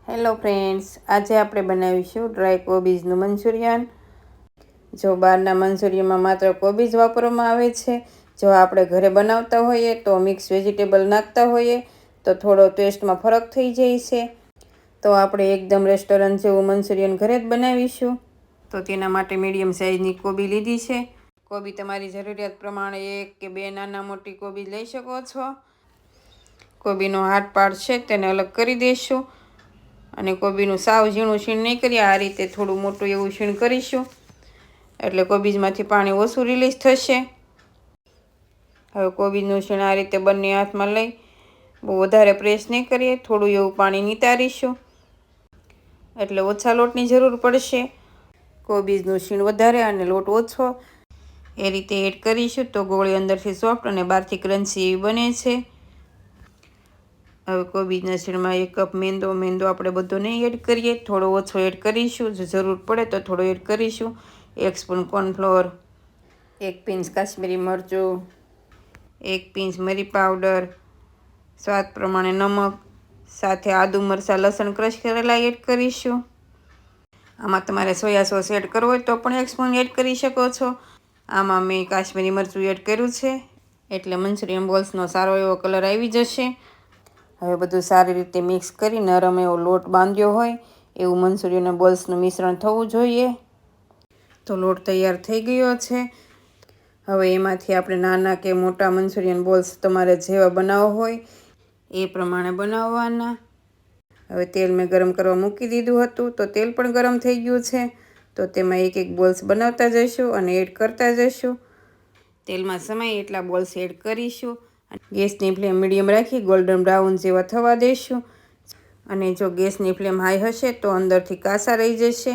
Hello friends, આજે આપણે બનાવીશું ડ્રાય કોબીજનું મંચુરિયન। જો બહારના મંચુરિયનમાં માત્ર કોબીજ વાપરવામાં આવે છે, જો આપણે ઘરે બનાવતા હોઈએ તો મિક્સ વેજીટેબલ નાખતા હોઈએ તો થોડો ટેસ્ટમાં ફરક થઈ જાય છે। તો આપણે એકદમ રેસ્ટોરન્ટ જેવું મંચુરિયન ઘરે જ બનાવીશું। તો તેના માટે મીડિયમ સાઇઝની કોબી લીધી છે। કોબી તમારી જરૂરિયાત પ્રમાણે 1 કે 2 નાના મોટી કોબી લઈ શકો છો। કોબીનો હાથ પાર્ટ છે તેને અલગ કરી દઈશું અને કોબીનું સાવ ઝીણું છીણ નહીં કરીએ, આ રીતે થોડું મોટું એવું છીણ કરીશું એટલે કોબીજમાંથી પાણી ઓછું રિલીઝ થશે। હવે કોબીજનું છીણ આ રીતે બંને હાથમાં લઈ બહુ વધારે પ્રેસ નહીં કરીએ, થોડું એવું પાણી નિતારીશું એટલે ઓછા લોટની જરૂર પડશે। કોબીજનું છીણ વધારે અને લોટ ઓછો એ રીતે એડ કરીશું તો ગોળી અંદરથી સોફ્ટ અને બહારથી ક્રન્ચી એવી બને છે। હવે કોબીજના છીણમાં 1 કપ મેંદો આપણે બધો નહીં એડ કરીએ, થોડો ઓછો એડ કરીશું, જો જરૂર પડે તો થોડો એડ કરીશું। 1 સ્પૂન કોર્નફ્લોર, 1 પિંચ કાશ્મીરી મરચું, 1 પિંચ મરી પાવડર, સ્વાદ પ્રમાણે નમક, સાથે આદુ મરચાં લસણ ક્રશ કરેલા એડ કરીશું। આમાં તમારે સોયા સોસ એડ કરવો હોય તો પણ 1 સ્પૂન એડ કરી શકો છો। આમાં મેં કાશ્મીરી મરચું એડ કર્યું છે એટલે મંચુરિયન બોલ્સનો સારો એવો કલર આવી જશે। હવે બધું સારી રીતે મિક્સ કરી નરમ એવો લોટ બાંધ્યો હોય એવું મંચુરિયન બોલ્સનું મિશ્રણ થવું જોઈએ। તો લોટ તૈયાર થઈ ગયો છે। હવે એમાંથી આપણે નાના કે મોટા મંચુરિયન બોલ્સ તમારે જેવા બનાવવા હોય એ પ્રમાણે બનાવવાના। હવે તેલ મેં ગરમ કરવા મૂકી દીધું હતું, તો તેલ પણ ગરમ થઈ ગયું છે। તો તેમાં 1 બોલ્સ બનાવતા જઈશું અને એડ કરતા જઈશું। તેલમાં સમાય એટલા બોલ્સ એડ કરીશું। ગેસની ફ્લેમ મીડિયમ રાખી ગોલ્ડન બ્રાઉન જેવા થવા દઈશું અને જો ગેસની ફ્લેમ હાઈ હશે તો અંદરથી કાચા રહી જશે,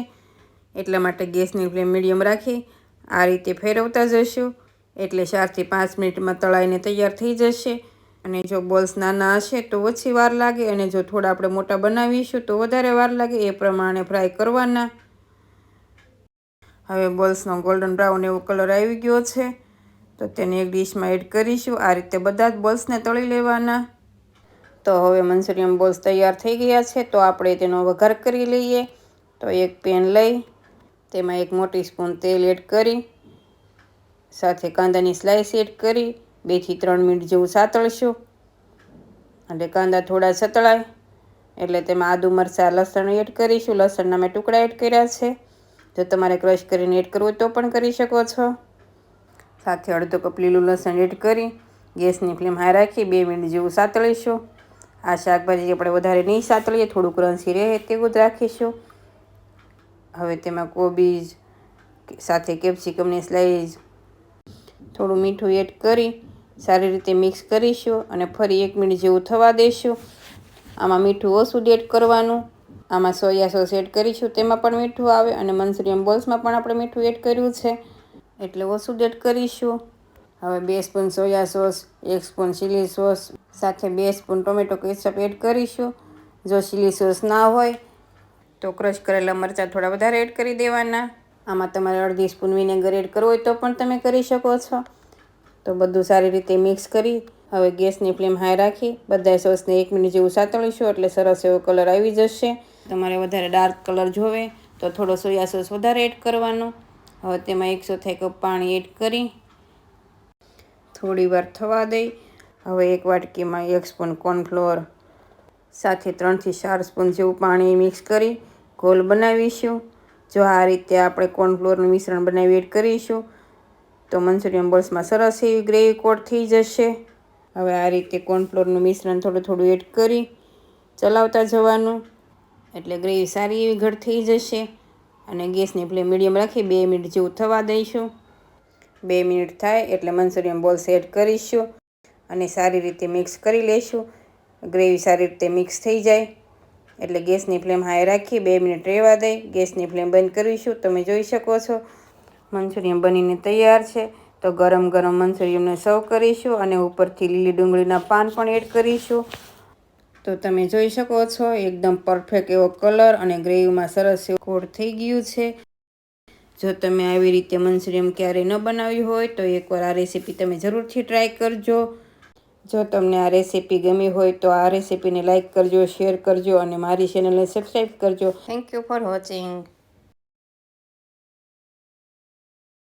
એટલા માટે ગેસની ફ્લેમ મીડિયમ રાખી આ રીતે ફેરવતા જઈશું એટલે 4 થી 5 મિનિટમાં તળાઈને તૈયાર થઈ જશે। અને જો બોલ્સ નાના હશે તો ઓછી વાર લાગે અને જો થોડા આપણે મોટા બનાવીશું તો વધારે વાર લાગે, એ પ્રમાણે ફ્રાય કરવાના। હવે બોલ્સનો ગોલ્ડન બ્રાઉન એવો કલર આવી ગયો છે તો તેને એક ડીશમાં એડ કરીશું। આ રીતે બધા જ બોલ્સને તળી લેવાના। તો હવે મંચુરિયન બોલ્સ તૈયાર થઈ ગયા છે, તો આપણે તેનો વઘાર કરી લઈએ। તો એક પેન લઈ તેમાં 1 મોટી સ્પૂન તેલ એડ કરી સાથે કાંદાની સ્લાઇસ એડ કરી 2 થી 3 મિનિટ જેવું સાતળશું અને કાંદા થોડા સતળાય એટલે તેમાં આદુ મરચાં લસણ એડ કરીશું। લસણના મેં ટુકડા એડ કર્યા છે, જો તમારે ક્રશ કરીને એડ કરવું હોય તો પણ કરી શકો છો। સાથે અડધો કપ લીલું લસણ એડ કરી ગેસની ફ્લેમ હાઈ રાખી 2 મિનિટ જેવું સાતળીશું। આ શાકભાજી આપણે વધારે નહીં સાતળીએ, થોડું ક્રન્ચી રહે તેવું જ રાખીશું। હવે તેમાં કોબીજ સાથે કેપ્સિકમની સ્લાઇસ, થોડું મીઠું એડ કરી સારી રીતે મિક્સ કરીશું અને ફરી 1 મિનિટ જેવું થવા દઈશું। આમાં મીઠું ઓછું એડ કરવાનું। આમાં સોયા સોસ એડ કરીશું, તેમાં પણ મીઠું આવે અને મંચુરિયન બોલ્સમાં પણ આપણે મીઠું એડ કર્યું છે એટલે ઓછું એડ કરીશું। હવે 2 spoon soya sauce, 1 spoon chilli sauce સાથે 2 સ્પૂન ટોમેટો કેચઅપ એડ કરીશું। જો ચીલી સોસ ના હોય તો ક્રશ કરેલા મરચાં થોડા વધારે એડ કરી દેવાના। આમાં તમારે અડધી સ્પૂન વિનેગર એડ કરવો હોય તો પણ તમે કરી શકો છો। તો બધું સારી રીતે મિક્સ કરી હવે ગેસની ફ્લેમ હાઈ રાખી બધા સોસને 1 મિનિટ જેવું સાતળીશું એટલે સરસ એવો કલર આવી જશે। તમારે વધારે ડાર્ક કલર જોવે તો થોડો સોયા સોસ વધારે એડ કરવાનો। હવે તેમાં 1/4 કપ પાણી એડ કરી થોડી વાર થવા દઈ। હવે 1 વાટકીમાં 1 સ્પૂન કોર્નફ્લોર સાથે 3 થી 4 સ્પૂન જેવું પાણી મિક્સ કરી ઘોલ બનાવીશું। જો આ રીતે આપણે કોર્નફ્લોરનું મિશ્રણ બનાવી એડ કરીશું તો મંચુરિયન બોલ્સમાં સરસ એવી ગ્રેવી કોટ થઈ જશે। હવે આ રીતે કોર્નફ્લોરનું મિશ્રણ થોડું થોડું એડ કરી ચલાવતા જવાનું એટલે ગ્રેવી સારી એવી ઘટ થઈ જશે અને ગેસની ફ્લેમ મીડિયમ રાખી 2 મિનિટ જેવું થવા દઈશું। 2 મિનિટ થાય એટલે મંચુરિયન બોલ્સ એડ કરીશું અને સારી રીતે મિક્સ કરી લઈશું। ગ્રેવી સારી રીતે મિક્સ થઈ જાય એટલે ગેસની ફ્લેમ હાઈ રાખી 2 મિનિટ રહેવા દઈ ગેસની ફ્લેમ બંધ કરીશું। તમે જોઈ શકો છો મંચુરિયન બનીને તૈયાર છે। તો ગરમ ગરમ મંચુરિયનને સર્વ કરીશું અને ઉપરથી લીલી ડુંગળીના પાન પણ એડ કરીશું। તો તમે જોઈ શકો છો એકદમ પરફેક્ટ એવો કલર અને ગ્રેવીમાં સરસ એવું કોટ થઈ ગયું છે। જો તમે આવી રીતે મંચુરિયન ક્યારેય ન બનાવ્યું હોય તો એકવાર આ રેસીપી તમે જરૂરથી ટ્રાય કરજો। જો તમને આ રેસીપી ગમી હોય તો આ રેસીપીને લાઇક કરજો, શેર કરજો અને મારી ચેનલને સબસ્ક્રાઈબ કરજો. Thank you for watching.